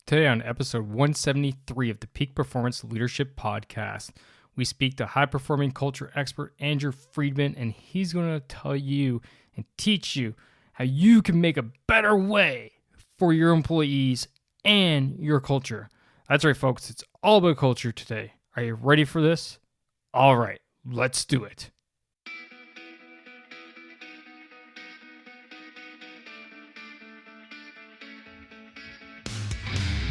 Today on episode 173 of the Peak Performance Leadership Podcast, we speak to high-performing culture expert Andrew Freedman, and he's going to tell you and teach you how you can make a better way for your employees and your culture. That's right, folks. It's all about culture today. Are you ready for this? All right, let's do it.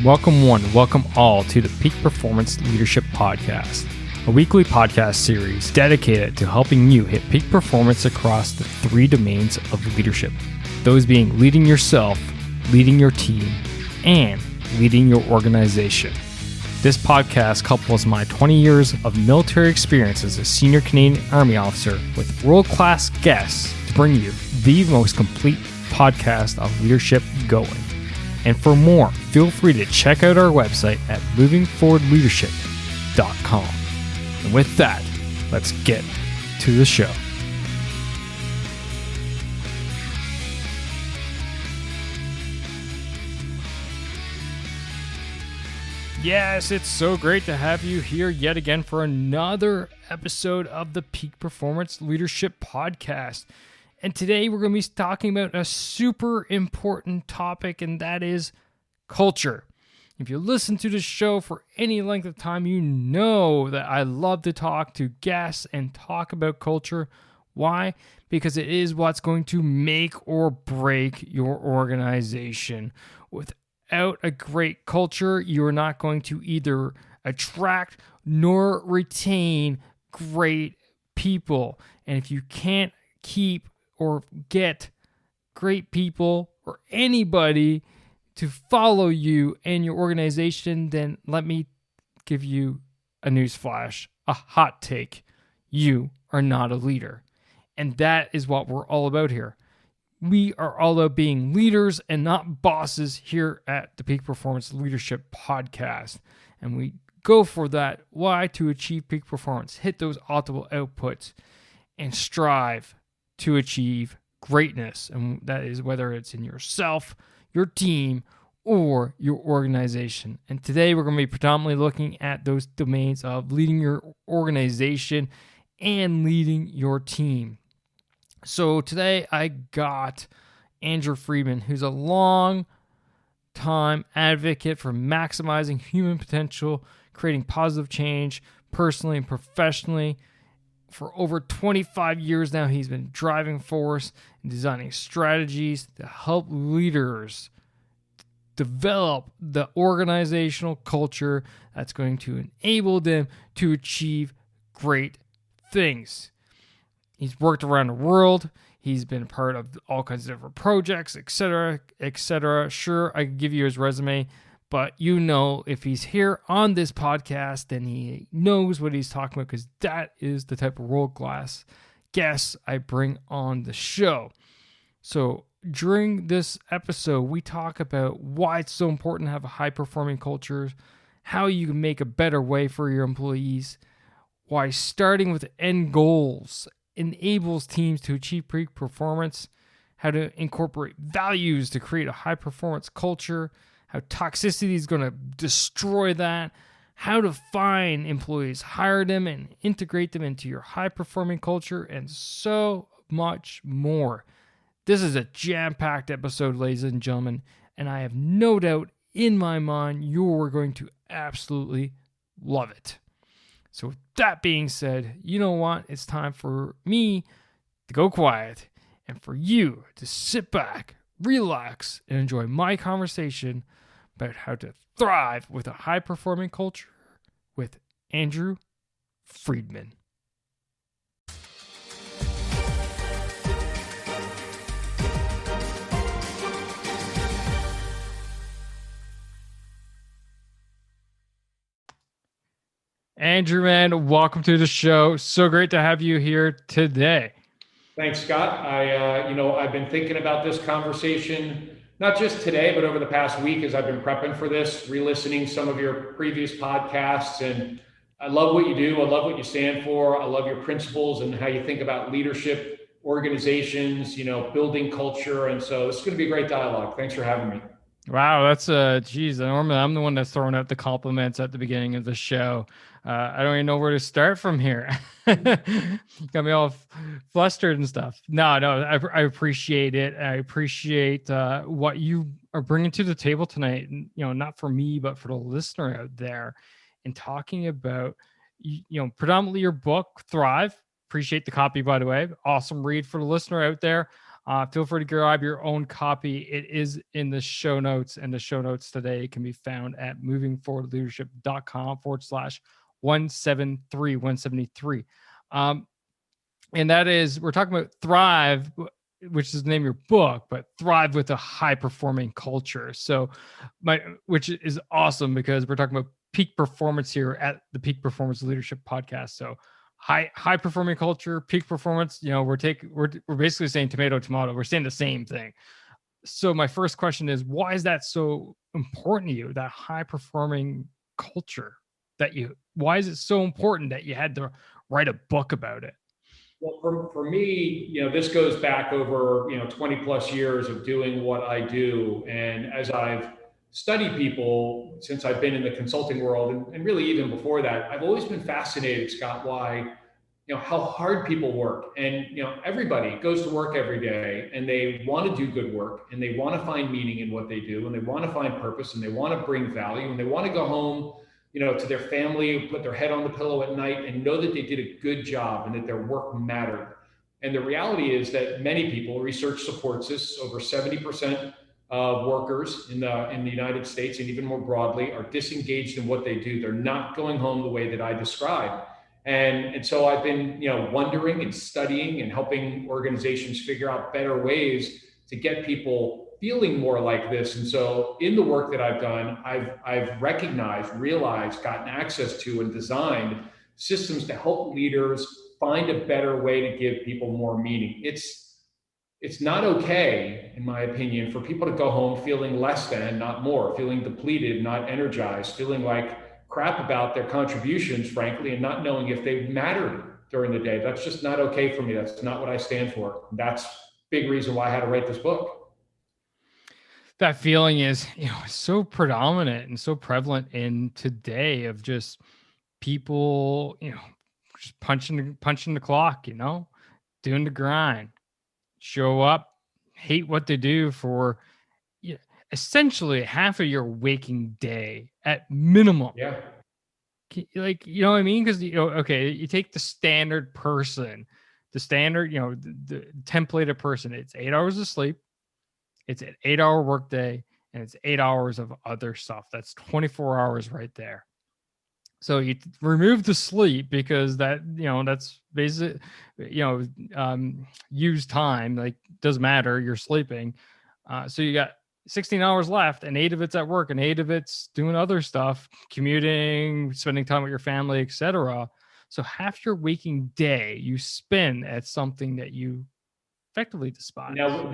Welcome welcome all to the Peak Performance Leadership Podcast, a weekly podcast series dedicated to helping you hit peak performance across the three domains of leadership. Those being leading yourself, leading your team, and leading your organization. This podcast couples my 20 years of military experience as a senior Canadian Army officer with world-class guests to bring you the most complete podcast of leadership going. And for more, feel free to check out our website at movingforwardleadership.com. And with that, let's get to the show. Yes, it's so great to have you here yet again for another episode of the Peak Performance Leadership Podcast. And today we're going to be talking about a super important topic, and that is culture. If you listen to the show for any length of time, you know that I love to talk to guests and talk about culture. Why? Because it is what's going to make or break your organization. Without a great culture, you are not going to either attract nor retain great people. And if you can't keep or get great people or anybody to follow you and your organization, then let me give you a news flash, a hot take. You are not a leader. And that is what we're all about here. We are all about being leaders and not bosses here at the Peak Performance Leadership Podcast. And we go for that. Why? To achieve peak performance, hit those optimal outputs, and strive to achieve greatness. And that is whether it's in yourself, your team, or your organization. And today we're going to be predominantly looking at those domains of leading your organization and leading your team. So today I got Andrew Freedman, who's a long time advocate for maximizing human potential, creating positive change personally and professionally. For over 25 years now, he's been driving force and designing strategies to help leaders develop the organizational culture that's going to enable them to achieve great things. He's worked around the world. He's been part of all kinds of different projects, etc., etc. Sure, I could give you his resume, but you know, if he's here on this podcast, then he knows what he's talking about, because that is the type of world-class guests I bring on the show. So during this episode, we talk about why it's so important to have a high-performing culture, how you can make a better way for your employees, why starting with end goals enables teams to achieve peak performance, how to incorporate values to create a high-performance culture, how toxicity is going to destroy that, how to find employees, hire them, and integrate them into your high-performing culture, and so much more. This is a jam-packed episode, ladies and gentlemen, and I have no doubt in my mind you're going to absolutely love it. So with that being said, you know what? It's time for me to go quiet and for you to sit back, relax, and enjoy my conversation about how to thrive with a high-performing culture with Andrew Freedman. Andrew, man, welcome to the show. So great to have you here today. Thanks, Scott. I've been thinking about this conversation, not just today, but over the past week as I've been prepping for this, re-listening some of your previous podcasts. And I love what you do. I love what you stand for. I love your principles and how you think about leadership, organizations, building culture. And so this is going to be a great dialogue. Thanks for having me. Wow, that's geez. Normally, I'm the one that's throwing out the compliments at the beginning of the show. I don't even know where to start from here. Got me all flustered and stuff. No, I appreciate it. I appreciate what you are bringing to the table tonight. And, not for me, but for the listener out there, and talking about, predominantly your book, Thrive. Appreciate the copy, by the way. Awesome read for the listener out there. Feel free to grab your own copy. It is in the show notes, and the show notes today can be found at movingforwardleadership.com/173. And that is, we're talking about Thrive, which is the name of your book, but thrive with a high performing culture. So, which is awesome because we're talking about peak performance here at the Peak Performance Leadership Podcast. So, high performing culture, peak performance. We're basically saying tomato. We're saying the same thing. So my first question is, why is that so important to you? That high performing culture why is it so important that you had to write a book about it? Well, for me, this goes back over, 20 plus years of doing what I do. And as I've studied people since I've been in the consulting world, and really even before that, I've always been fascinated, Scott, why, how hard people work. And, everybody goes to work every day and they want to do good work and they want to find meaning in what they do and they want to find purpose and they want to bring value and they want to go home, to their family, put their head on the pillow at night and know that they did a good job and that their work mattered. And the reality is that many people, research supports this, over 70% of workers in the United States and even more broadly are disengaged in what they do. They're not going home the way that I described. And so I've been, wondering and studying and helping organizations figure out better ways to get people feeling more like this. And so in the work that I've done, I've recognized, realized, gotten access to, and designed systems to help leaders find a better way to give people more meaning. It's not okay, in my opinion, for people to go home feeling less than, not more, feeling depleted, not energized, feeling like crap about their contributions, frankly, and not knowing if they mattered during the day. That's just not okay for me. That's not what I stand for. That's a big reason why I had to write this book. That feeling is, so predominant and so prevalent in today of just people, just punching the clock, doing the grind, show up, hate what they do for essentially half of your waking day at minimum. Yeah. Like, you know what I mean? Because, okay, you take the standard person, the standard, the templated person, it's 8 hours of sleep, it's an 8-hour workday, and it's 8 hours of other stuff. That's 24 hours right there. So you remove the sleep because that's basically, used time, like doesn't matter. You're sleeping. So you got 16 hours left and 8 of it's at work and 8 of it's doing other stuff, commuting, spending time with your family, etc. So half your waking day you spend at something that you effectively despise. Now,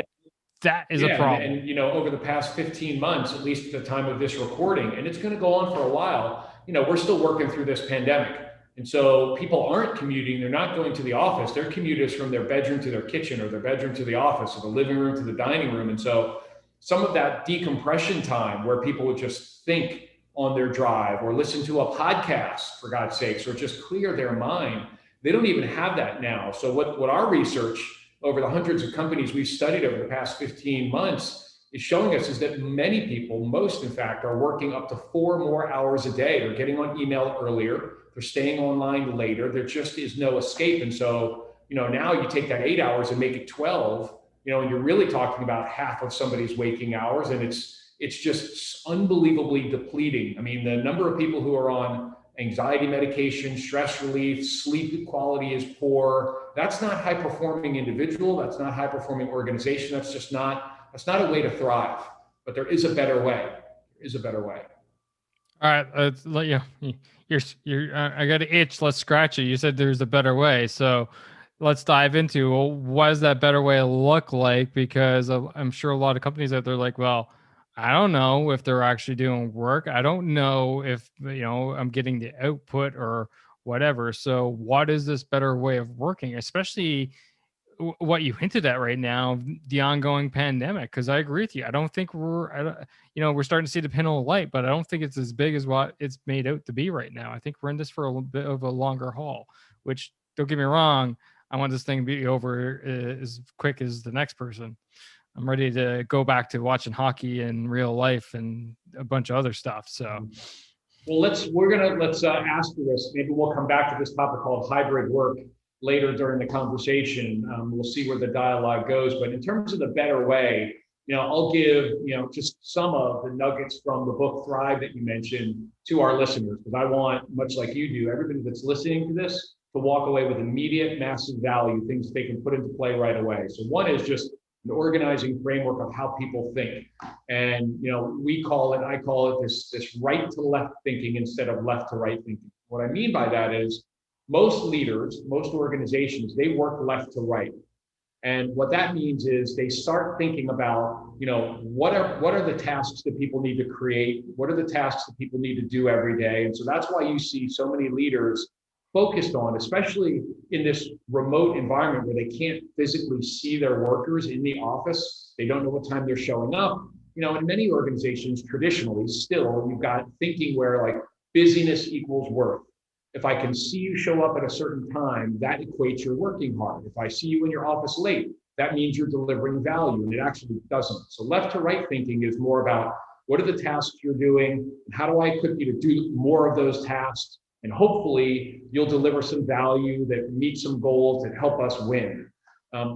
that is a problem. And over the past 15 months, at least at the time of this recording, and it's going to go on for a while, we're still working through this pandemic. And so people aren't commuting. They're not going to the office. Their commute is from their bedroom to their kitchen or their bedroom to the office or the living room to the dining room. And so some of that decompression time where people would just think on their drive or listen to a podcast, for God's sakes, or just clear their mind, they don't even have that now. So what our research over the hundreds of companies we've studied over the past 15 months is showing us is that many people, most in fact, are working up to 4 more hours a day. They're getting on email earlier. They're staying online later. There just is no escape. And so, now you take that 8 hours and make it 12, and you're really talking about half of somebody's waking hours. And it's just unbelievably depleting. I mean, the number of people who are on anxiety medication, stress relief, sleep quality is poor. That's not high performing individual. That's not high performing organization. That's not a way to thrive, but there is a better way. There is a better way. All right. I got an itch. Let's scratch it. You said there's a better way. So let's dive into, well, what does that better way look like? Because I'm sure a lot of companies out there are like, well, I don't know if they're actually doing work. I don't know if, I'm getting the output or whatever. So what is this better way of working, especially what you hinted at right now, the ongoing pandemic, because I agree with you. I don't think we're starting to see the pinnacle of light, but I don't think it's as big as what it's made out to be right now. I think we're in this for a little bit of a longer haul, which, don't get me wrong, I want this thing to be over as quick as the next person. I'm ready to go back to watching hockey in real life and a bunch of other stuff. So, Well, let's ask you this. Maybe we'll come back to this topic called hybrid work later during the conversation. We'll see where the dialogue goes. But in terms of the better way, I'll give just some of the nuggets from the book Thrive that you mentioned to our listeners, because I want, much like you do, everybody that's listening to this to walk away with immediate, massive value, things they can put into play right away. So one is just an organizing framework of how people think. And I call it this right to left thinking instead of left to right thinking. What I mean by that is most leaders, most organizations, they work left to right. And what that means is they start thinking about, what are the tasks that people need to create? What are the tasks that people need to do every day? And so that's why you see so many leaders focused on, especially in this remote environment where they can't physically see their workers in the office. They don't know what time they're showing up. In many organizations, traditionally, still, you've got thinking where like busyness equals worth. If I can see you show up at a certain time, that equates you're working hard. If I see you in your office late, that means you're delivering value, and it actually doesn't. So left to right thinking is more about what are the tasks you're doing, and how do I equip you to do more of those tasks, and hopefully you'll deliver some value that meets some goals that help us win.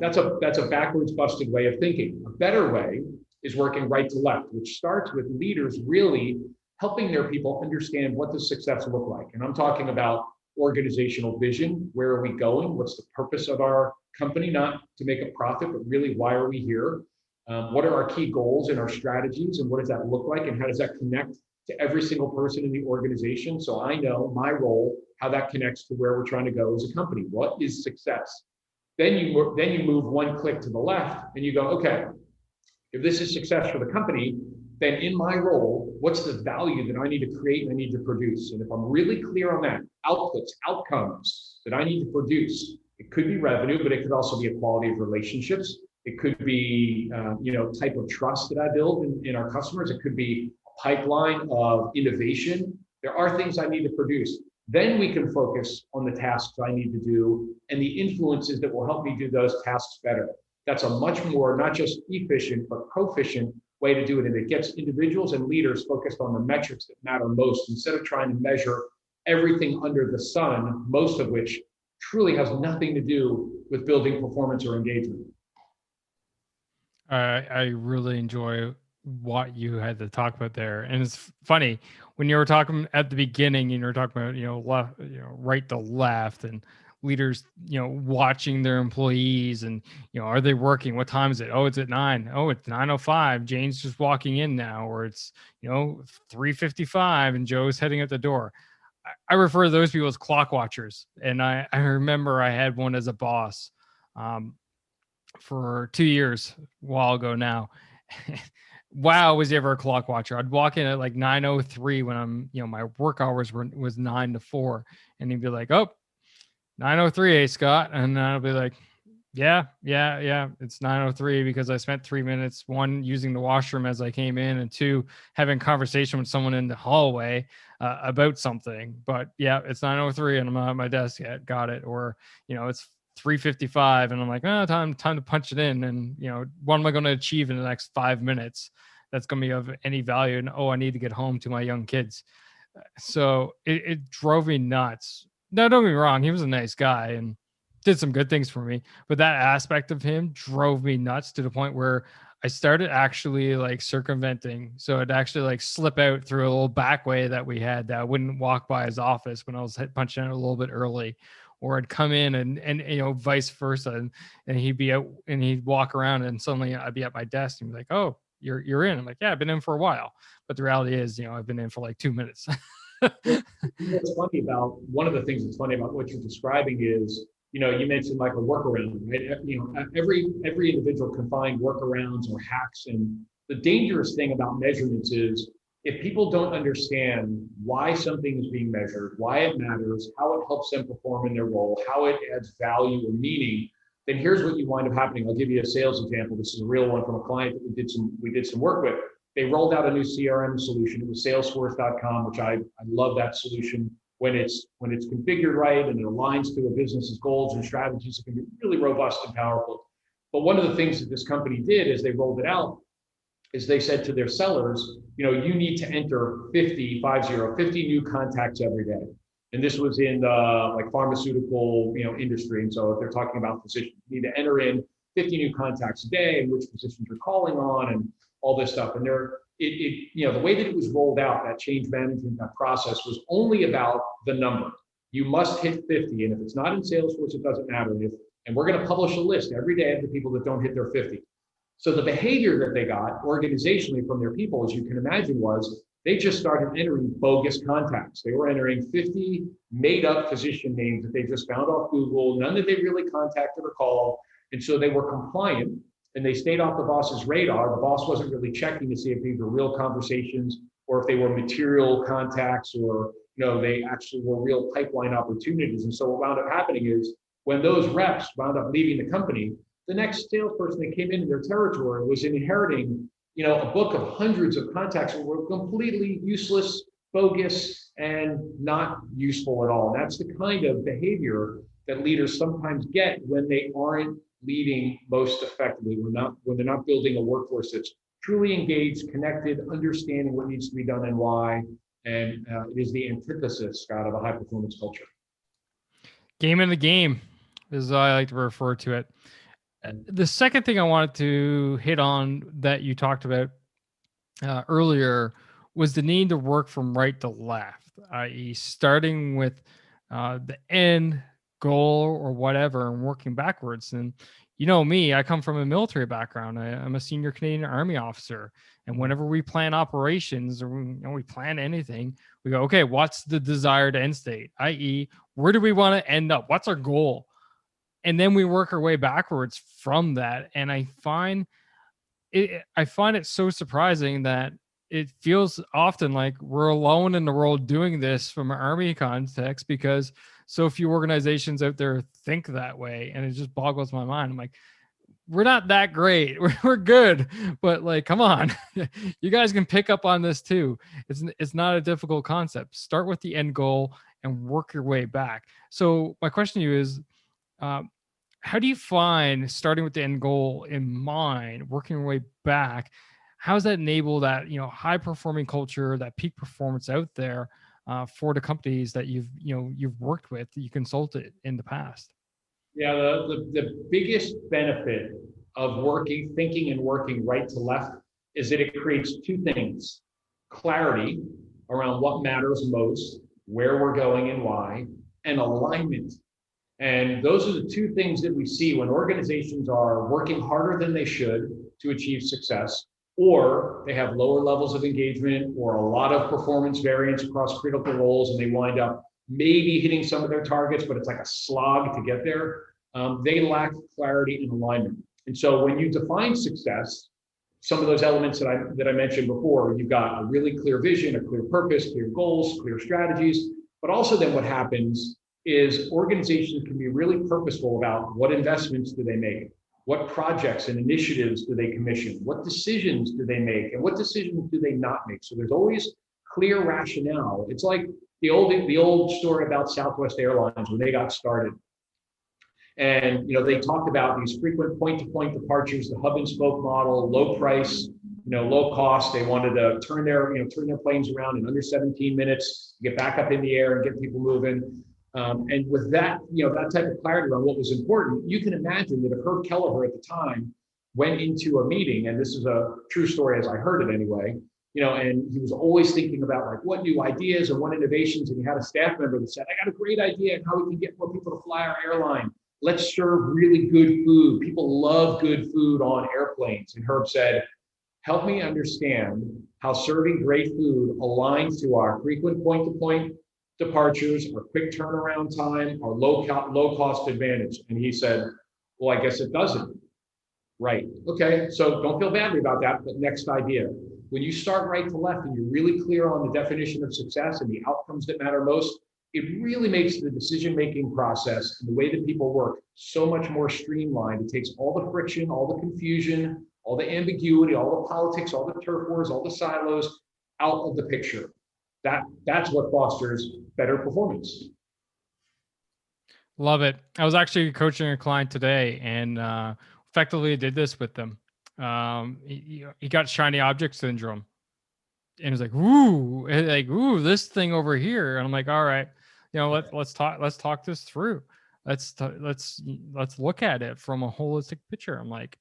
That's a backwards, busted way of thinking. A better way is working right to left, which starts with leaders really helping their people understand what does success look like. And I'm talking about organizational vision. Where are we going? What's the purpose of our company? Not to make a profit, but really, why are we here? What are our key goals and our strategies? And what does that look like? And how does that connect to every single person in the organization? So I know my role, how that connects to where we're trying to go as a company. What is success? Then you move one click to the left and you go, okay, if this is success for the company, then in my role, what's the value that I need to create and I need to produce? And if I'm really clear on that, outputs, outcomes that I need to produce, it could be revenue, but it could also be a quality of relationships. It could be, type of trust that I build in our customers. It could be a pipeline of innovation. There are things I need to produce. Then we can focus on the tasks I need to do and the influences that will help me do those tasks better. That's a much more, not just efficient, but proficient way to do it. And it gets individuals and leaders focused on the metrics that matter most instead of trying to measure everything under the sun, most of which truly has nothing to do with building performance or engagement. I really enjoy what you had to talk about there, and it's funny when you were talking at the beginning. You were talking about left, right to left, and leaders watching their employees, and are they working? What time is it? Oh, it's at 9. Oh, it's 9:05. Jane's just walking in now, or it's 3:55, and Joe's heading out the door. I refer to those people as clock watchers, and I remember I had one as a boss. For 2 years, a while ago now. Wow, was he ever a clock watcher? I'd walk in at like 9:03 when I'm, my work hours was 9 to 4, and he'd be like, "Oh, 9:03, hey Scott," and I'll be like, "Yeah, it's 9:03 because I spent 3 minutes, one, using the washroom as I came in, and two, having a conversation with someone in the hallway about something. But yeah, it's 9:03 and I'm not at my desk yet. Got it." Or it's 3:55 and I'm like, "Oh, time to punch it in." And what am I going to achieve in the next 5 minutes that's going to be of any value? And I need to get home to my young kids. So it drove me nuts. Now, don't get me wrong, he was a nice guy and did some good things for me, but that aspect of him drove me nuts to the point where I started actually like circumventing. So I'd actually like slip out through a little back way that we had, that I wouldn't walk by his office when I was punching out a little bit early, or I'd come in and vice versa. And he'd be out and he'd walk around and suddenly I'd be at my desk and be like, "Oh, you're in." I'm like, "Yeah, I've been in for a while." But the reality is, I've been in for like 2 minutes. One of the things that's funny about what you're describing is, you mentioned like a workaround, right? Every individual can find workarounds or hacks. And the dangerous thing about measurements is if people don't understand why something is being measured, why it matters, how it helps them perform in their role, how it adds value or meaning, then here's what you wind up happening. I'll give you a sales example. This is a real one from a client that we did some work with. They rolled out a new CRM solution. It was Salesforce.com, which I love that solution. When it's configured right and it aligns to a business's goals and strategies, it can be really robust and powerful. But one of the things that this company did as they rolled it out is they said to their sellers, you need to enter 50 new contacts every day. And this was in like pharmaceutical, industry. And so if they're talking about positions, you need to enter in 50 new contacts a day and which positions you're calling on and all this stuff. And the way that it was rolled out, that change management, that process was only about the number. You must hit 50. And if it's not in Salesforce, it doesn't matter. And we're going to publish a list every day of the people that don't hit their 50. So the behavior that they got organizationally from their people, as you can imagine, was they just started entering bogus contacts. They were entering 50 made up physician names that they just found off Google, none that they really contacted or called. And so they were compliant and they stayed off the boss's radar. The boss wasn't really checking to see if these were real conversations or if they were material contacts or, they actually were real pipeline opportunities. And so what wound up happening is when those reps wound up leaving the company, the next salesperson that came into their territory was inheriting, a book of hundreds of contacts that were completely useless, bogus, and not useful at all. And that's the kind of behavior that leaders sometimes get when they aren't leading most effectively. When they're not building a workforce that's truly engaged, connected, understanding what needs to be done and why. And it is the antithesis, Scott, of a high performance culture. Game in the game is how I like to refer to it. The second thing I wanted to hit on that you talked about earlier was the need to work from right to left, i.e. starting with the end goal or whatever and working backwards. And me, I come from a military background. I'm a senior Canadian Army officer. And whenever we plan operations or we plan anything, we go, okay, what's the desired end state? i.e. where do we want to end up? What's our goal? And then we work our way backwards from that. And I find it so surprising that it feels often like we're alone in the world doing this from an Army context because so few organizations out there think that way. And it just boggles my mind. I'm like, we're not that great. We're good, but like, come on, you guys can pick up on this too. It's not a difficult concept. Start with the end goal and work your way back. So my question to you is, how do you find starting with the end goal in mind, working your way back? How does that enable that, high performing culture, that peak performance out there for the companies that you've worked with, that you consulted in the past? Yeah, the biggest benefit of thinking and working right to left is that it creates two things: clarity around what matters most, where we're going and why, and alignment. And those are the two things that we see when organizations are working harder than they should to achieve success, or they have lower levels of engagement or a lot of performance variance across critical roles, and they wind up maybe hitting some of their targets, but it's like a slog to get there. They lack clarity and alignment. And so when you define success, some of those elements that I mentioned before, you've got a really clear vision, a clear purpose, clear goals, clear strategies, but also then what happens is organizations can be really purposeful about what investments do they make, what projects and initiatives do they commission, what decisions do they make, and what decisions do they not make. So there's always clear rationale. It's like the old story about Southwest Airlines when they got started. And they talked about these frequent point-to-point departures, the hub and spoke model, low price, low cost. They wanted to turn their planes around in under 17 minutes, get back up in the air and get people moving. And with that, that type of clarity around what was important, you can imagine that if Herb Kelleher at the time went into a meeting, and this is a true story as I heard it anyway, and he was always thinking about like what new ideas and what innovations, and he had a staff member that said, I got a great idea on how we can get more people to fly our airline. Let's serve really good food. People love good food on airplanes. And Herb said, help me understand how serving great food aligns to our frequent point-to-point departures, our quick turnaround time, our low cost advantage. And he said, well, I guess it doesn't. Right. Okay. So don't feel badly about that. But next idea, when you start right to left and you're really clear on the definition of success and the outcomes that matter most, it really makes the decision-making process and the way that people work so much more streamlined. It takes all the friction, all the confusion, all the ambiguity, all the politics, all the turf wars, all the silos out of the picture. That's what fosters better performance. Love it. I was actually coaching a client today, and effectively did this with them. He got shiny object syndrome, and it's like, ooh, this thing over here. And I'm like, all right, let's talk this through. Let's look at it from a holistic picture. I'm like,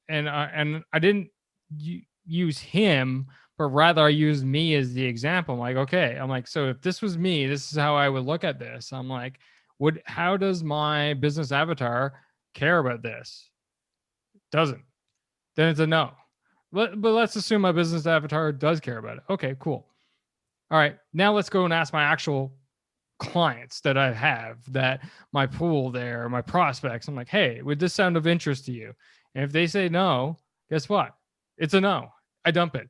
and I didn't use him, but rather I used me as the example. I'm like, okay, so if this was me, this is how I would look at this. I'm like, how does my business avatar care about this? Doesn't. Then it's a no. But let's assume my business avatar does care about it. Okay, cool. All right, now let's go and ask my actual clients that I have, that my pool there, my prospects. I'm like, hey, would this sound of interest to you? And if they say no, guess what? It's a no. I dump it.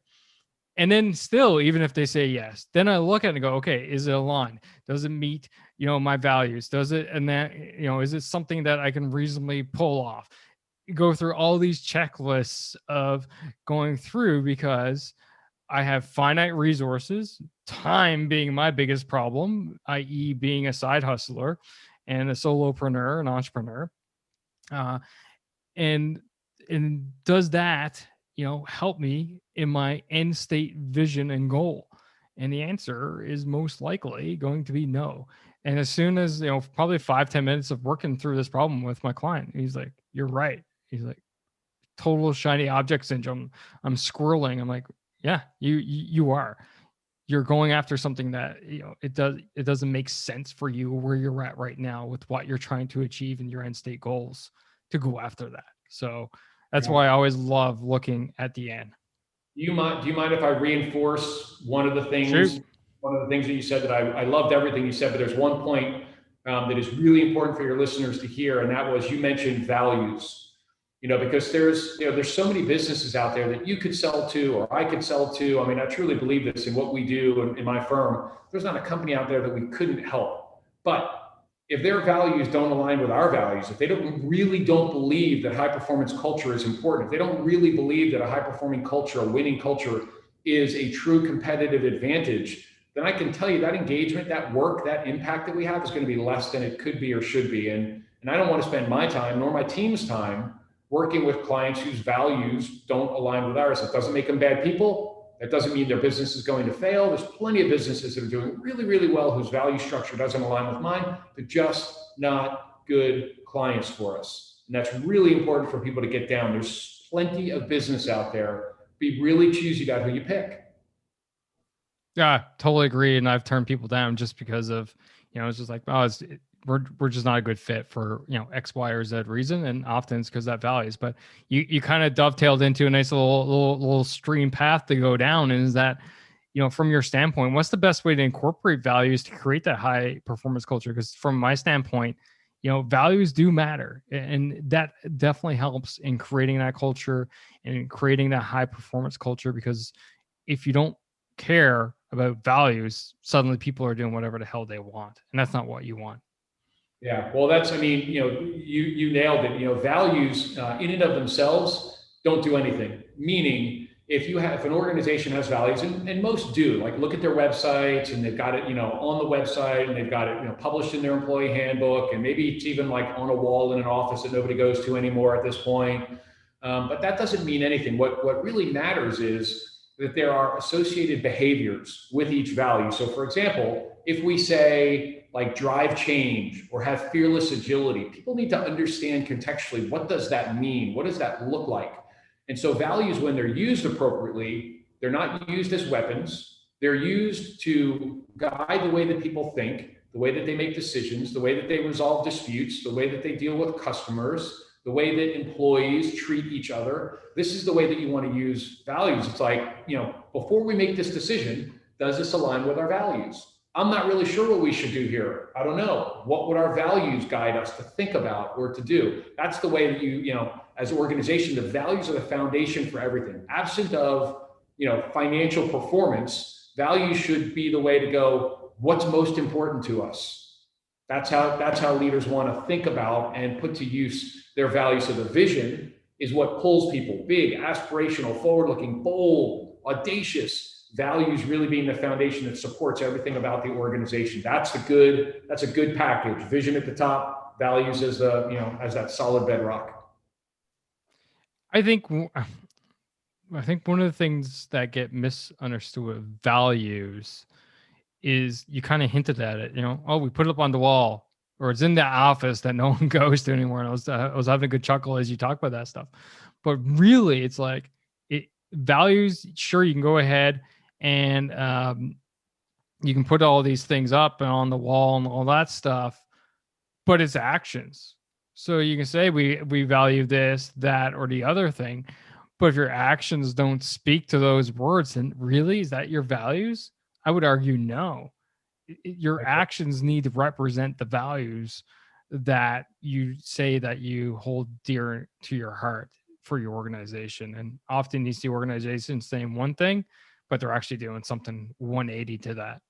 And then still, even if they say yes, then I look at it and go, okay, is it aligned? Does it meet, my values? Does it, and that, is it something that I can reasonably pull off? Go through all these checklists of going through, because I have finite resources, time being my biggest problem, i.e. being a side hustler and a solopreneur, an entrepreneur. And does that, help me in my end state vision and goal? And the answer is most likely going to be no. And as soon as, probably 5-10 minutes of working through this problem with my client, he's like, you're right. He's like, total shiny object syndrome. I'm squirreling. I'm like, yeah, you are. You're going after something that, it doesn't make sense for you where you're at right now with what you're trying to achieve in your end state goals to go after that. So that's why I always love looking at the end. Do you mind if I reinforce one of the things? Shoot. One of the things that you said, that I loved everything you said, but there's one point that is really important for your listeners to hear, and that was, you mentioned values. Because there's so many businesses out there that you could sell to, or I could sell to. I mean, I truly believe this in what we do in my firm. There's not a company out there that we couldn't help. But if their values don't align with our values, if they really don't believe that high performance culture is important, if they don't really believe that a high performing culture, a winning culture, is a true competitive advantage, then I can tell you that engagement, that work, that impact that we have is going to be less than it could be or should be. And I don't want to spend my time, nor my team's time, working with clients whose values don't align with ours. It doesn't make them bad people. That doesn't mean their business is going to fail. There's plenty of businesses that are doing really, really well whose value structure doesn't align with mine. They're just not good clients for us. And that's really important for people to get down. There's plenty of business out there. Be really choosy about who you pick. Yeah, totally agree. And I've turned people down just because of, it's just like, we're just not a good fit for, X, Y, or Z reason. And often it's because that values, but you kind of dovetailed into a nice little stream path to go down. And is that, from your standpoint, what's the best way to incorporate values to create that high performance culture? Because from my standpoint, values do matter, and that definitely helps in creating that culture and creating that high performance culture. Because if you don't care about values, suddenly people are doing whatever the hell they want, and that's not what you want. Yeah, well, you nailed it. Values in and of themselves don't do anything. Meaning, if an organization has values, and most do, like look at their websites, and they've got it, on the website, and they've got it, published in their employee handbook, and maybe it's even like on a wall in an office that nobody goes to anymore at this point. But that doesn't mean anything. What really matters is that there are associated behaviors with each value. So, for example, if we say like drive change or have fearless agility, people need to understand contextually, what does that mean? What does that look like? And so values, when they're used appropriately, they're not used as weapons. They're used to guide the way that people think, the way that they make decisions, the way that they resolve disputes, the way that they deal with customers, the way that employees treat each other. This is the way that you want to use values. It's like, before we make this decision, does this align with our values? I'm not really sure what we should do here. I don't know. What would our values guide us to think about or to do? That's the way that as an organization, the values are the foundation for everything. Absent of, financial performance, values should be the way to go what's most important to us. That's how leaders want to think about and put to use their values. So the vision is what pulls people, big, aspirational, forward-looking, bold, audacious, values really being the foundation that supports everything about the organization. That's a good package. Vision at the top, values as as that solid bedrock. I think I think one of the things that get misunderstood with values is you kind of hinted at it, oh, we put it up on the wall or it's in the office that no one goes to anymore. And I was having a good chuckle as you talk about that stuff. But really, it's like values, sure, you can go ahead and you can put all these things up and on the wall and all that stuff, but it's actions. So you can say we value this, that, or the other thing, but if your actions don't speak to those words, then really, is that your values? I would argue no. Your actions need to represent the values that you say that you hold dear to your heart for your organization. And often you see organizations saying one thing, but they're actually doing something 180 to that.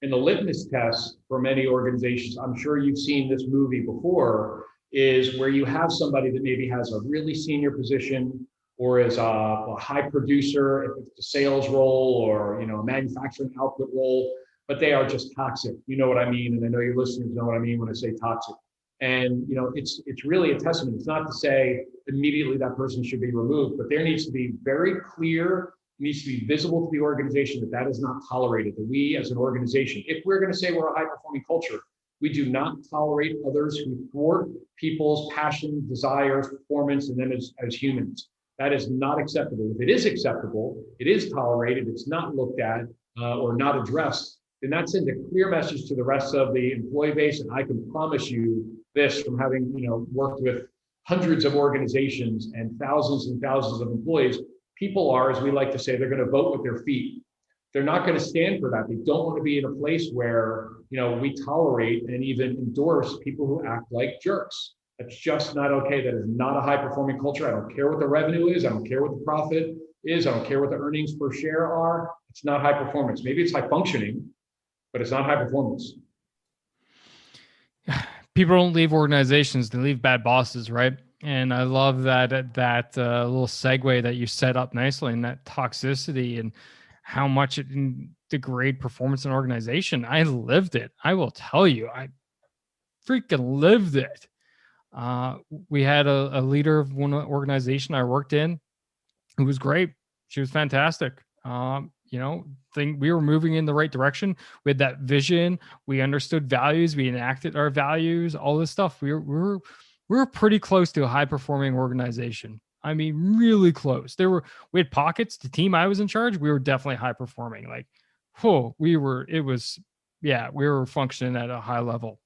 And the litmus test for many organizations, I'm sure you've seen this movie before, is where you have somebody that maybe has a really senior position or is a high producer, if it's a sales role or a manufacturing output role, but they are just toxic. You know what I mean? And I know your listeners know what I mean when I say toxic. And it's really a testament. It's not to say immediately that person should be removed, but there needs to be very clear, needs to be visible to the organization that is not tolerated. That we as an organization, if we're going to say we're a high performing culture, we do not tolerate others who thwart people's passion, desires, performance, and them as humans. That is not acceptable. If it is acceptable, it is tolerated, it's not looked at or not addressed, then that sends a clear message to the rest of the employee base. And I can promise you this from having worked with hundreds of organizations and thousands of employees, people are, as we like to say, they're going to vote with their feet. They're not going to stand for that. They don't want to be in a place where we tolerate and even endorse people who act like jerks. That's just not okay. That is not a high performing culture. I don't care what the revenue is. I don't care what the profit is. I don't care what the earnings per share are. It's not high performance. Maybe it's high functioning, but it's not high performance. People don't leave organizations, they leave bad bosses, right? And I love that little segue that you set up nicely, and that toxicity and how much it can degrade performance in an organization. I lived it. I will tell you, I freaking lived it. We had a leader of one organization I worked in who was great. She was fantastic. We were moving in the right direction. We had that vision. We understood values. We enacted our values, all this stuff. We were pretty close to a high performing organization. I mean, really close. We had pockets. The team I was in charge, we were definitely high performing. We were functioning at a high level.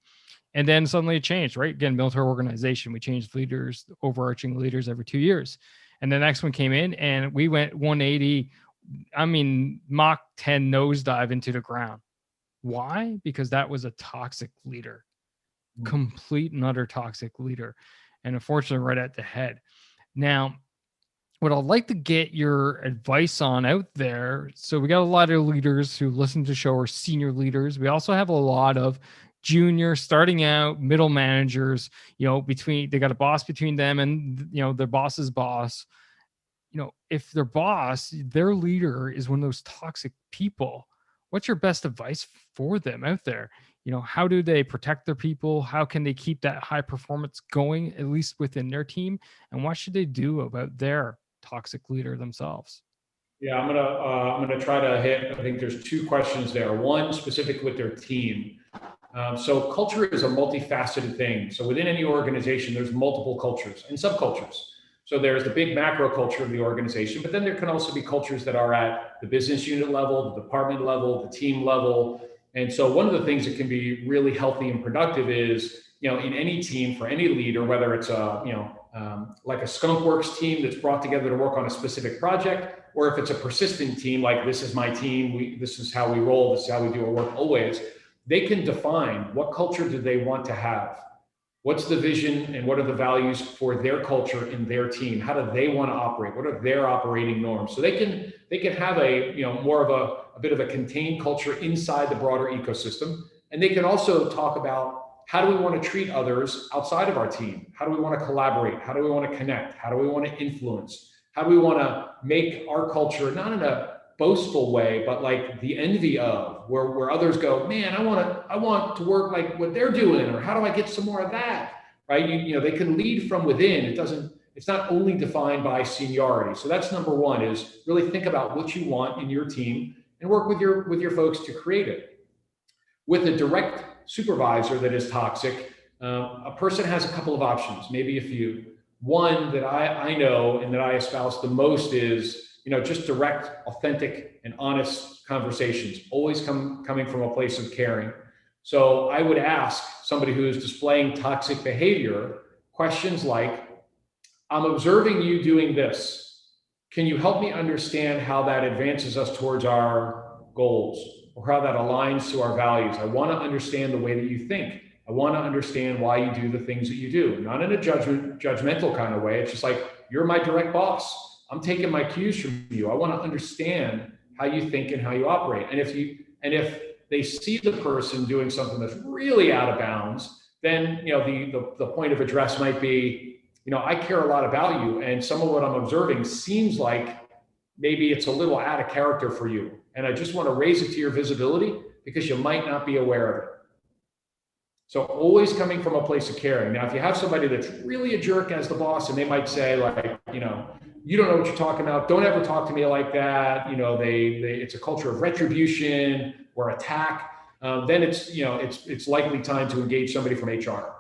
And then suddenly it changed, right? Again, military organization. We changed leaders, overarching leaders every 2 years. And the next one came in and we went 180. I mean, Mach 10 nosedive into the ground. Why? Because that was a toxic leader, complete and utter toxic leader. And unfortunately, right at the head. Now, what I'd like to get your advice on out there. So we got a lot of leaders who listen to the show are senior leaders. We also have a lot of junior, starting out, middle managers, they got a boss between them and, their boss's boss. If their boss, their leader is one of those toxic people, what's your best advice for them out there? How do they protect their people? How can they keep that high performance going, at least within their team? And what should they do about their toxic leader themselves? Yeah, I'm gonna try to hit. I think there's two questions there. One specific with their team. So culture is a multifaceted thing. So within any organization, there's multiple cultures and subcultures. So there's the big macro culture of the organization, but then there can also be cultures that are at the business unit level, the department level, the team level. And so one of the things that can be really healthy and productive is, in any team for any leader, whether it's like a skunk works team that's brought together to work on a specific project, or if it's a persistent team, like this is my team, this is how we roll, this is how we do our work always, they can define what culture do they want to have. What's the vision and what are the values for their culture in their team? How do they want to operate? What are their operating norms? So they can have a more of a bit of a contained culture inside the broader ecosystem. And they can also talk about, how do we want to treat others outside of our team? How do we want to collaborate? How do we want to connect? How do we want to influence? How do we want to make our culture, not in a boastful way, but like the envy of, where others go, man, I want to work like what they're doing, or how do I get some more of that? Right? You know, they can lead from within. It's not only defined by seniority. So that's number one, is really think about what you want in your team and work with your folks to create it. With a direct supervisor that is toxic, a person has a couple of options, maybe a few. One that I know and that I espouse the most is, just direct, authentic, and honest conversations, always coming from a place of caring. So I would ask somebody who is displaying toxic behavior questions like, I'm observing you doing this. Can you help me understand how that advances us towards our goals, or how that aligns to our values? I want to understand the way that you think. I want to understand why you do the things that you do, not in a judgmental kind of way. It's just like, you're my direct boss. I'm taking my cues from you. I want to understand how you think and how you operate. And if they see the person doing something that's really out of bounds, then the point of address might be, I care a lot about you, and some of what I'm observing seems like maybe it's a little out of character for you. And I just want to raise it to your visibility because you might not be aware of it. So always coming from a place of caring. Now, if you have somebody that's really a jerk as the boss, and they might say like, you don't know what you're talking about, don't ever talk to me like that. It's a culture of retribution or attack. Then it's likely time to engage somebody from HR.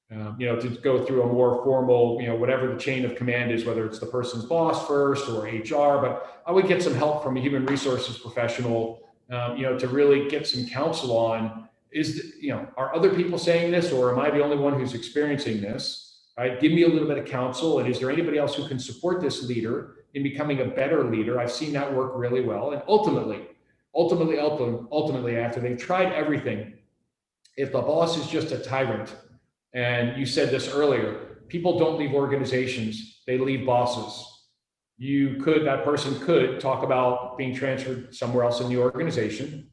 To go through a more formal, whatever the chain of command is, whether it's the person's boss first or HR. But I would get some help from a human resources professional, to really get some counsel on, are other people saying this, or am I the only one who's experiencing this? Right? Give me a little bit of counsel. And is there anybody else who can support this leader in becoming a better leader? I've seen that work really well. And ultimately, after they've tried everything, if the boss is just a tyrant, and you said this earlier, people don't leave organizations, they leave bosses. That person could talk about being transferred somewhere else in the organization.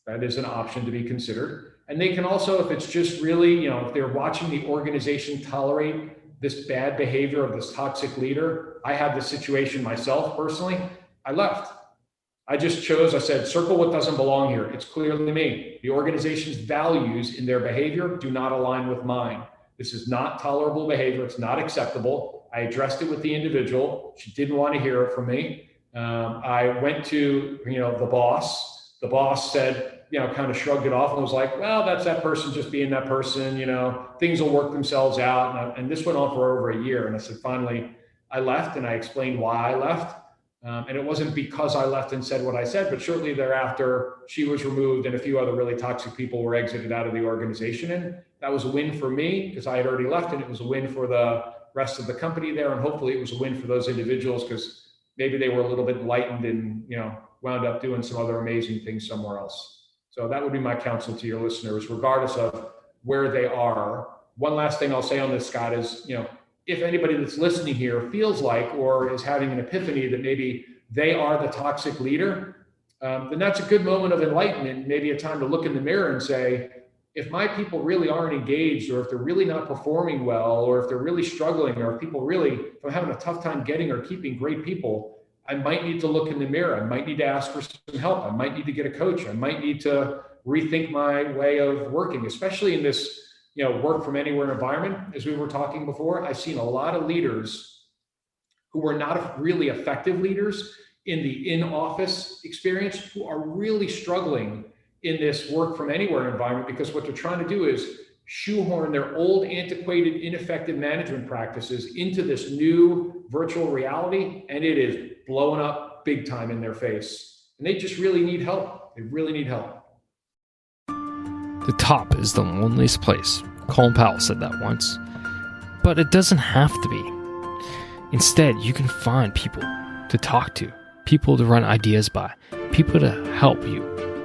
That is an option to be considered. And they can also, if it's just really, if they're watching the organization tolerate this bad behavior of this toxic leader. I had this situation myself personally. I left. I said, circle what doesn't belong here. It's clearly me. The organization's values in their behavior do not align with mine. This is not tolerable behavior. It's not acceptable. I addressed it with the individual. She didn't want to hear it from me. I went to, the boss. The boss said, kind of shrugged it off and was like, well, that's that person just being that person, things will work themselves out. And this went on for over a year. And I said, finally, I left, and I explained why I left. And it wasn't because I left and said what I said, but shortly thereafter, she was removed and a few other really toxic people were exited out of the organization. And that was a win for me because I had already left, and it was a win for the rest of the company there. And hopefully it was a win for those individuals because maybe they were a little bit enlightened and, wound up doing some other amazing things somewhere else. So that would be my counsel to your listeners, regardless of where they are. One last thing I'll say on this, Scott, is, if anybody that's listening here feels like, or is having an epiphany that maybe they are the toxic leader, then that's a good moment of enlightenment, maybe a time to look in the mirror and say, if my people really aren't engaged, or if they're really not performing well, or if they're really struggling, or if I'm having a tough time getting or keeping great people, I might need to look in the mirror. I might need to ask for some help. I might need to get a coach. I might need to rethink my way of working, especially in this, work from anywhere environment. As we were talking before, I've seen a lot of leaders who were not really effective leaders in the in-office experience, who are really struggling in this work from anywhere environment, because what they're trying to do is shoehorn their old, antiquated, ineffective management practices into this new virtual reality, and it is blowing up big time in their face. And they just really need help. They really need help. The top is the loneliest place. Colin Powell said that once. But it doesn't have to be. Instead, you can find people to talk to, people to run ideas by, people to help you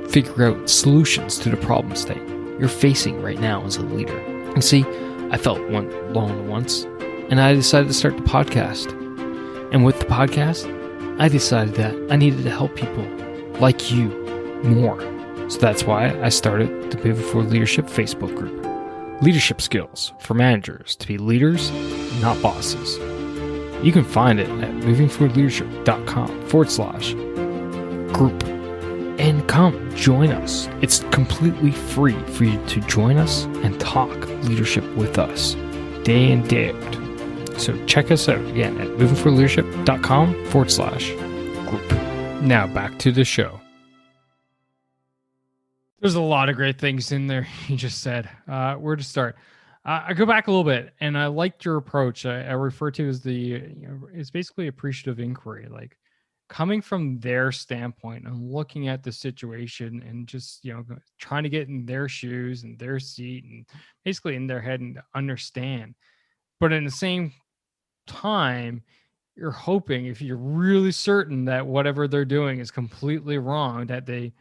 figure out solutions to the problems that you're facing right now as a leader. And see, I felt alone once, and I decided to start the podcast. And with the podcast, I decided that I needed to help people like like you more. So that's why I started the Pivot for Leadership Facebook group. Leadership skills for managers to be leaders, not bosses. You can find it at movingforwardleadership.com/group. And come join us. It's completely free for you to join us and talk leadership with us day in, day out. So check us out again at movingforwardleadership.com/group. Now back to the show. There's a lot of great things in there you just said. Where to start? I go back a little bit, and I liked your approach. I refer to as it's basically appreciative inquiry, like coming from their standpoint and looking at the situation and just trying to get in their shoes and their seat and basically in their head and understand. But in the same time, you're hoping, if you're really certain that whatever they're doing is completely wrong, that they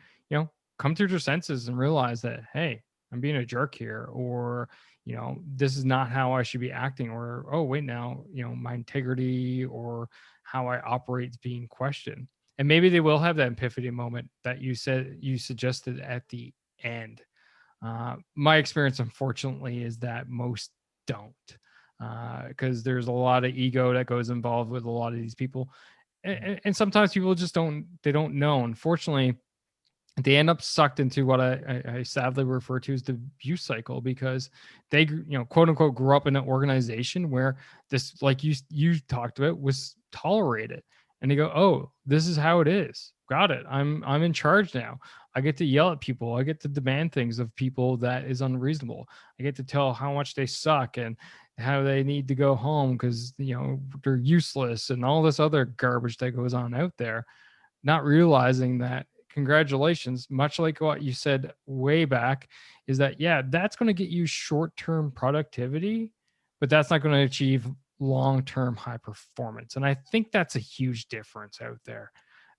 come to their senses and realize that, hey, I'm being a jerk here, or this is not how I should be acting, or oh wait, now my integrity or how I operate is being questioned. And maybe they will have that epiphany moment that you suggested at the end. My experience, unfortunately, is that most don't, because there's a lot of ego that goes involved with a lot of these people, and sometimes people just don't know. Unfortunately, they end up sucked into what I sadly refer to as the abuse cycle, because they, quote unquote, grew up in an organization where this, like you talked about, was tolerated. And they go, oh, this is how it is. Got it. I'm in charge now. I get to yell at people. I get to demand things of people that is unreasonable. I get to tell how much they suck and how they need to go home because, they're useless and all this other garbage that goes on out there, not realizing that, congratulations, much like what you said way back, is that, yeah, that's going to get you short-term productivity, but that's not going to achieve long-term high performance. And I think that's a huge difference out there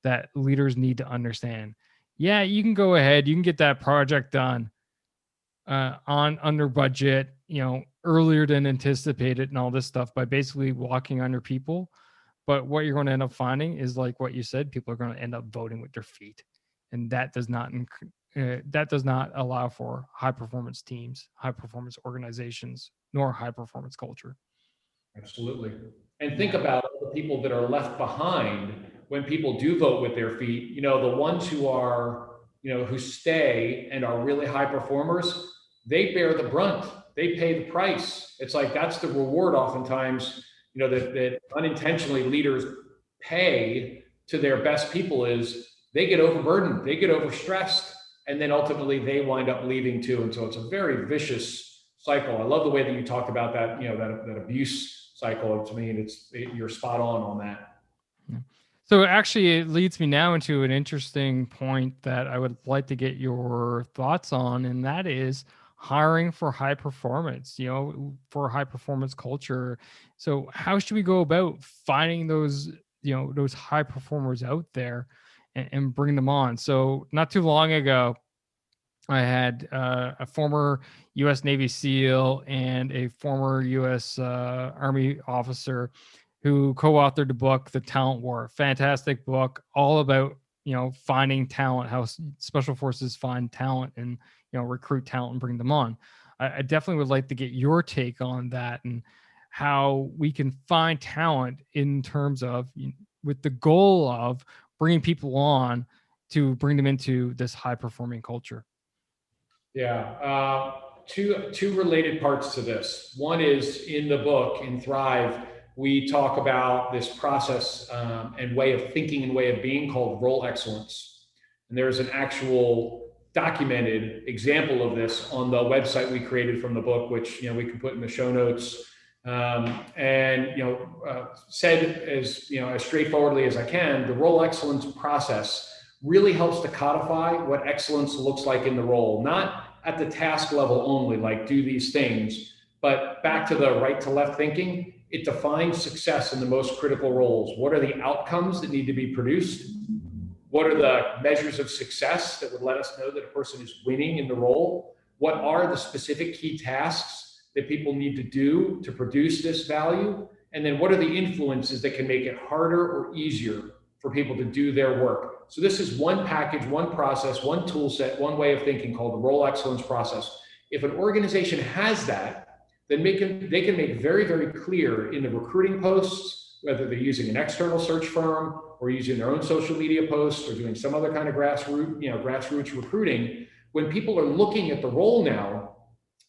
that leaders need to understand. Yeah, you can go ahead, you can get that project done on under budget, earlier than anticipated and all this stuff by basically walking under people. But what you're going to end up finding is, like what you said, people are going to end up voting with their feet. And that does not allow for high performance teams, high performance organizations, nor high performance culture. Absolutely. And think about the people that are left behind when people do vote with their feet. The ones who are, who stay and are really high performers, they bear the brunt. They pay the price. It's like that's the reward oftentimes, that unintentionally leaders pay to their best people, is they get overburdened, they get overstressed, and then ultimately they wind up leaving too. And so it's a very vicious cycle. I love the way that you talked about that, that abuse cycle. To me, you're spot on that. So actually, it leads me now into an interesting point that I would like to get your thoughts on, and that is hiring for high performance, for high performance culture. So how should we go about finding those, those high performers out there and bring them on? So not too long ago, I had a former U.S. Navy SEAL and a former U.S. Army officer who co-authored the book, The Talent War. Fantastic book, all about, finding talent, how special forces find talent and, recruit talent and bring them on. I definitely would like to get your take on that and how we can find talent in terms of, with the goal of bringing people on to bring them into this high performing culture. Yeah. Two related parts to this. One is in the book, in Thrive, we talk about this process and way of thinking and way of being called role excellence. And there's an actual documented example of this on the website we created from the book, which we can put in the show notes. Said as as straightforwardly as I can, the role excellence process really helps to codify what excellence looks like in the role, not at the task level only, like do these things, but back to the right to left thinking. It defines success in the most critical roles. What are the outcomes that need to be produced? What are the measures of success that would let us know that a person is winning in the role? What are the specific key tasks that people need to do to produce this value? And then what are the influences that can make it harder or easier for people to do their work? So this is one package, one process, one tool set, one way of thinking called the role excellence process. If an organization has that, then they can make very, very clear in the recruiting posts, whether they're using an external search firm or using their own social media posts or doing some other kind of grassroots recruiting. When people are looking at the role now,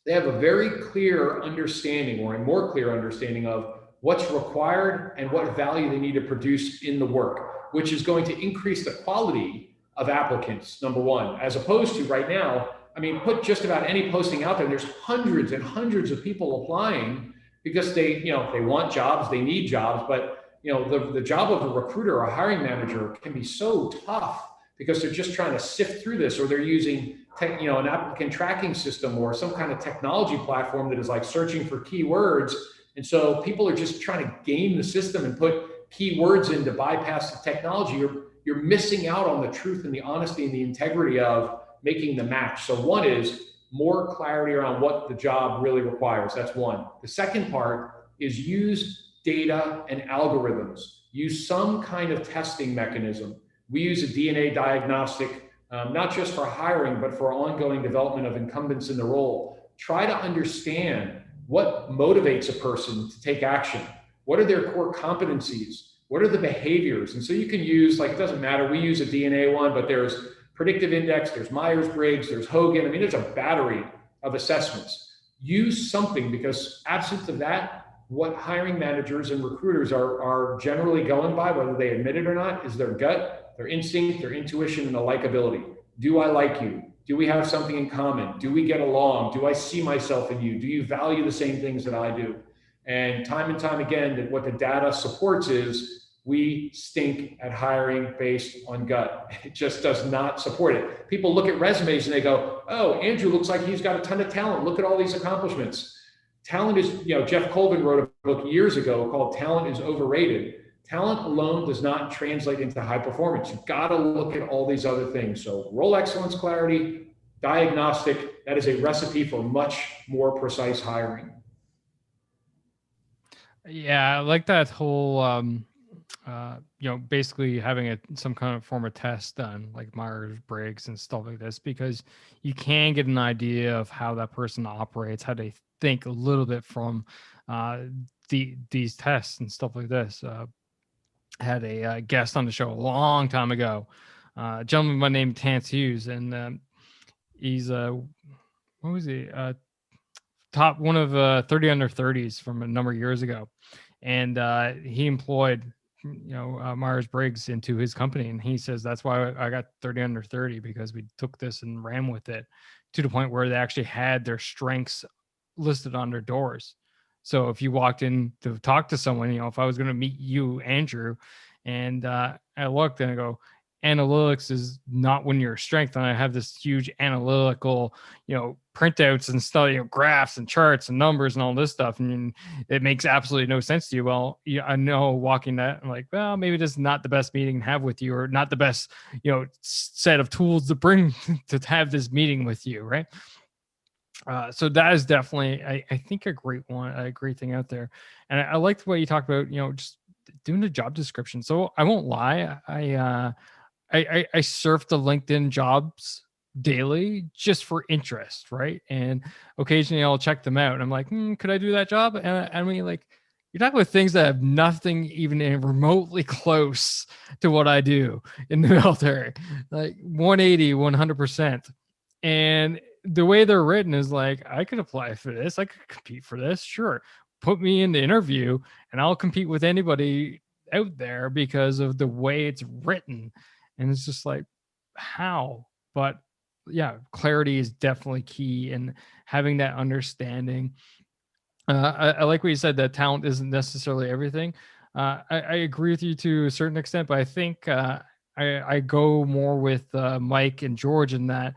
they have a very clear understanding, or a more clear understanding, of what's required and what value they need to produce in the work, which is going to increase the quality of applicants, number one, as opposed to right now. I mean, put just about any posting out there, there's hundreds and hundreds of people applying because they want jobs, they need jobs, but the job of a recruiter or a hiring manager can be so tough because they're just trying to sift through this, or they're using an applicant tracking system or some kind of technology platform that is like searching for keywords. And so people are just trying to game the system and put keywords in to bypass the technology. You're missing out on the truth and the honesty and the integrity of making the match. So one is more clarity around what the job really requires. That's one. The second part is use data and algorithms. Use some kind of testing mechanism. We use a DNA diagnostic, not just for hiring, but for ongoing development of incumbents in the role. Try to understand what motivates a person to take action. What are their core competencies? What are the behaviors? And so you can use, like, it doesn't matter, we use a DNA one, but there's predictive index, there's Myers-Briggs, there's Hogan. I mean, there's a battery of assessments. Use something, because absent of that, what hiring managers and recruiters are generally going by, whether they admit it or not, is their gut, their instinct, their intuition, and the likability. Do I like you? Do we have something in common? Do we get along? Do I see myself in you? Do you value the same things that I do? And time again, that what the data supports is we stink at hiring based on gut. It just does not support it. People look at resumes and they go, oh, Andrew looks like he's got a ton of talent. Look at all these accomplishments. Talent is, Jeff Colvin wrote a book years ago called Talent is Overrated. Talent alone does not translate into high performance. You've got to look at all these other things. So role excellence, clarity, diagnostic, that is a recipe for much more precise hiring. Yeah, I like that whole, basically having some kind of form of test done, like Myers-Briggs and stuff like this, because you can get an idea of how that person operates, how they think a little bit from these tests and stuff like this. I had a guest on the show a long time ago, a gentleman by the name Terrence Hughes, and he's what was he? Top one of 30 under 30s from a number of years ago, and he employed Myers-Briggs into his company, and he says that's why I got 30 under 30, because we took this and ran with it to the point where they actually had their strengths listed on their doors. So if you walked in to talk to someone, if I was going to meet you, Andrew, and I looked and I go, analytics is not when you're a strength, and I have this huge analytical, printouts and stuff, graphs and charts and numbers and all this stuff, and it makes absolutely no sense to you. Well, I know walking that, I'm like, well, maybe this is not the best meeting to have with you, or not the best, set of tools to bring to have this meeting with you, right? So that is definitely, I think, a great thing out there. And I like the way you talked about, just doing the job description. So I won't lie, I surf the LinkedIn jobs daily just for interest, right? And occasionally I'll check them out and I'm like, could I do that job? And I mean, like, you're talking about things that have nothing even remotely close to what I do in the military, like 180, 100%. And the way they're written is like, I could apply for this. I could compete for this. Sure. Put me in the interview and I'll compete with anybody out there because of the way it's written. And it's just like, how? But yeah, clarity is definitely key, and having that understanding. I like what you said, that talent isn't necessarily everything. I agree with you to a certain extent, but I think I go more with Mike and George in that.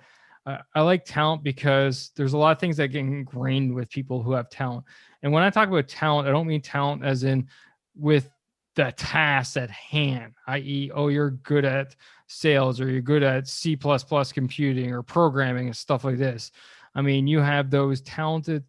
I like talent because there's a lot of things that get ingrained with people who have talent. And when I talk about talent, I don't mean talent as in with the task at hand, i.e., oh, you're good at sales, or you're good at C++ computing or programming and stuff like this. I mean, you have those talented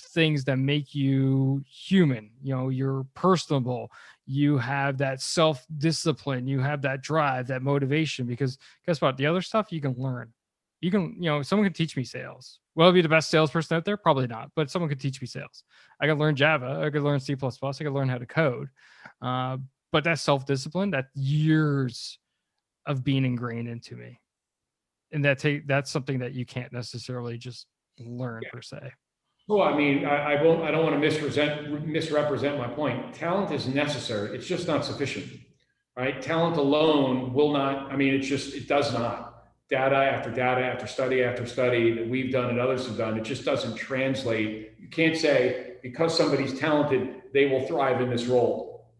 things that make you human. You're personable. you have that self-discipline, you have that drive, that motivation, because guess what? The other stuff you can learn. You can, someone can teach me sales. Will I be the best salesperson out there? Probably not, but someone could teach me sales. I could learn Java. I could learn C++. I could learn how to code. But that self-discipline, that years of being ingrained into me. And that's something that you can't necessarily just learn per se. Well, I mean, I don't want to misrepresent my point. Talent is necessary. It's just not sufficient, right? Talent alone will not, I mean, it does not. Data after study after study that we've done and others have done, it just doesn't translate. You can't say because somebody's talented, they will thrive in this role.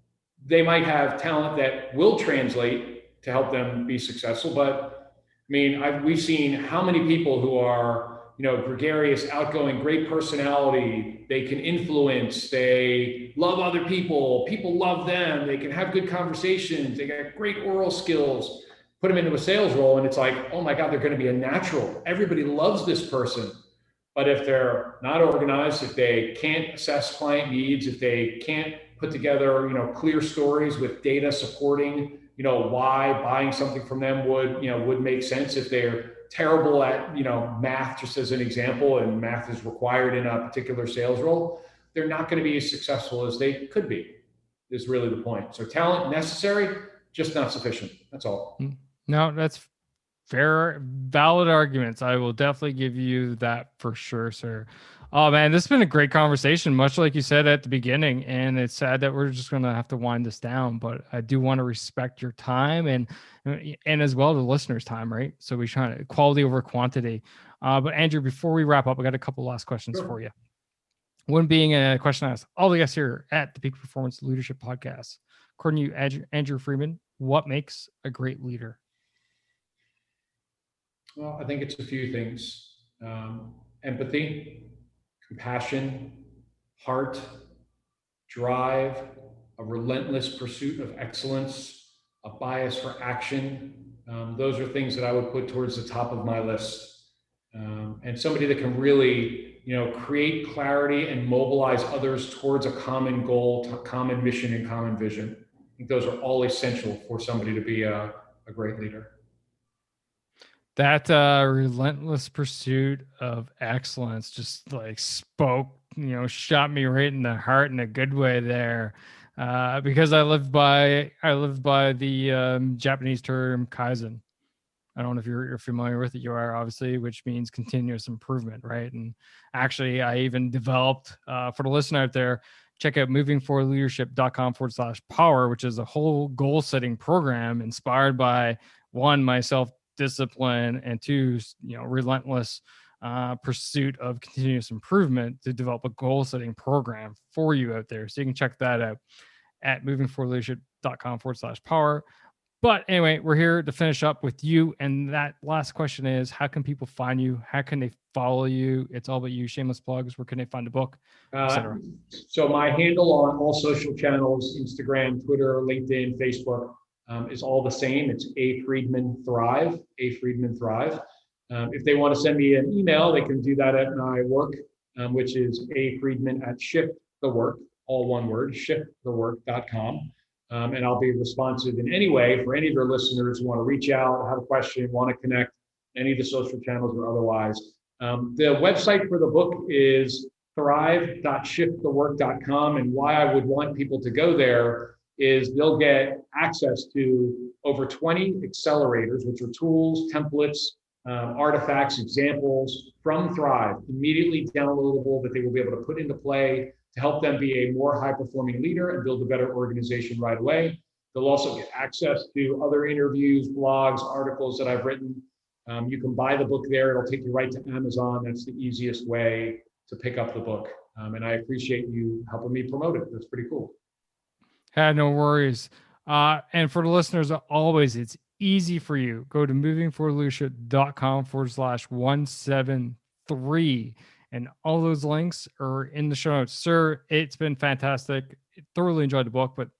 They might have talent that will translate to help them be successful, but I mean, we've seen how many people who are, gregarious, outgoing, great personality. They can influence. They love other people. People love them. They can have good conversations. They got great oral skills. Put them into a sales role, and it's like, oh my God, they're going to be a natural. Everybody loves this person. But if they're not organized, if they can't assess client needs, if they can't put together, clear stories with data supporting, why buying something from them would make sense, if they're terrible at, math, just as an example, and math is required in a particular sales role, they're not going to be as successful as they could be, is really the point. So talent necessary, just not sufficient. That's all. No, that's fair, valid arguments. I will definitely give you that for sure, sir. Oh man, this has been a great conversation, much like you said at the beginning. And it's sad that we're just going to have to wind this down, but I do want to respect your time and as well the listeners' time, right? So we try to quality over quantity. But Andrew, before we wrap up, I got a couple last questions for you. One being a question I asked all the guests here at the Peak Performance Leadership Podcast. According to you, Andrew Freedman, what makes a great leader? Well, I think it's a few things. Empathy, compassion, heart, drive, a relentless pursuit of excellence, a bias for action. Those are things that I would put towards the top of my list. And somebody that can really, create clarity and mobilize others towards a common goal, common mission, and common vision. I think those are all essential for somebody to be a great leader. That relentless pursuit of excellence just like spoke, shot me right in the heart in a good way there. Because I live by the Japanese term Kaizen. I don't know if you're familiar with it. You are, obviously, which means continuous improvement, right? And actually, I even developed, for the listener out there, check out movingforwardleadership.com/power, which is a whole goal setting program inspired by one, myself discipline, and two, relentless pursuit of continuous improvement to develop a goal setting program for you out there. So you can check that out at movingforwardleadership.com/power. But anyway, we're here to finish up with you. And that last question is, how can people find you? How can they follow you? It's all about you. Shameless plugs. Where can they find the book, etc.? So my handle on all social channels, Instagram, Twitter, LinkedIn, Facebook, is all the same. It's A Freedman Thrive, A Freedman Thrive. If they want to send me an email, they can do that at my work, which is afreedman@shiftthework, all one word, shiftthework.com. And I'll be responsive in any way for any of your listeners who want to reach out, have a question, want to connect, any of the social channels or otherwise. The website for the book is thrive.shiftthework.com. And why I would want people to go there is they'll get access to over 20 accelerators, which are tools, templates, artifacts, examples from Thrive, immediately downloadable that they will be able to put into play to help them be a more high-performing leader and build a better organization right away. They'll also get access to other interviews, blogs, articles that I've written. You can buy the book there. It'll take you right to Amazon. That's the easiest way to pick up the book. And I appreciate you helping me promote it. That's pretty cool. No worries. And for the listeners, always, it's easy for you. Go to movingforwardleadership.com/173. And all those links are in the show notes. Sir, it's been fantastic. Thoroughly enjoyed the book, but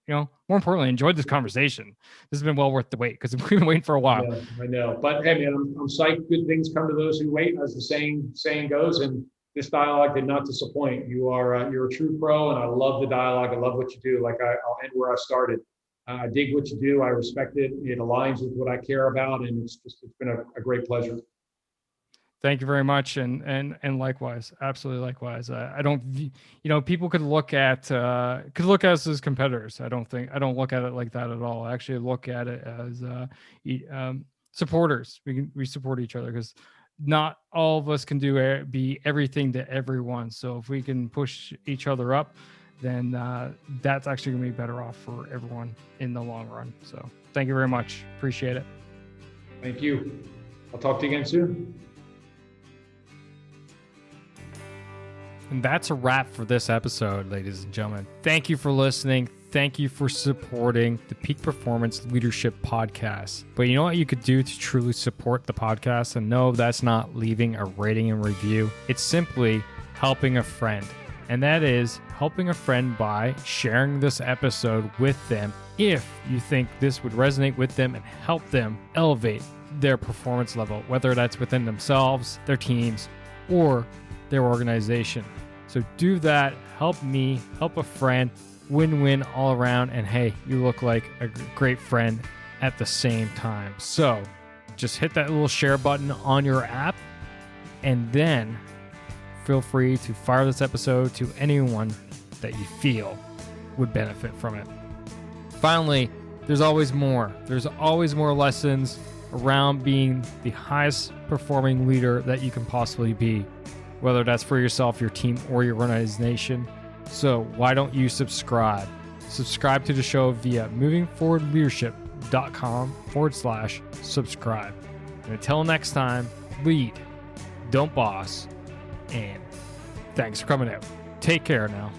more importantly, enjoyed this conversation. This has been well worth the wait because we've been waiting for a while. I know. But hey, man, I'm psyched. Good things come to those who wait, as the saying goes. And this dialogue did not disappoint. You're a true pro, and I love the dialogue. I love what you do. I'll end where I started. I dig what you do. I respect it. It aligns with what I care about, and it's been a great pleasure. Thank you very much, and likewise, absolutely likewise. I don't, people could look at us as competitors. I don't look at it like that at all. I actually look at it as supporters. We support each other because not all of us can be everything to everyone. So if we can push each other up, then that's actually going to be better off for everyone in the long run. So thank you very much. Appreciate it. Thank you. I'll talk to you again soon. And that's a wrap for this episode, ladies and gentlemen. Thank you for listening. Thank you for supporting the Peak Performance Leadership Podcast. But you know what you could do to truly support the podcast? And no, that's not leaving a rating and review. It's simply helping a friend. And that is helping a friend by sharing this episode with them if you think this would resonate with them and help them elevate their performance level, whether that's within themselves, their teams, or their organization. So do that, help me, help a friend, win-win all around, and hey, you look like a great friend at the same time. So just hit that little share button on your app, and then feel free to fire this episode to anyone that you feel would benefit from it. Finally, there's always more. There's always more lessons around being the highest performing leader that you can possibly be, whether that's for yourself, your team, or your organization. So why don't you subscribe? Subscribe to the show via movingforwardleadership.com/subscribe. And until next time, lead, don't boss, and thanks for coming out. Take care now.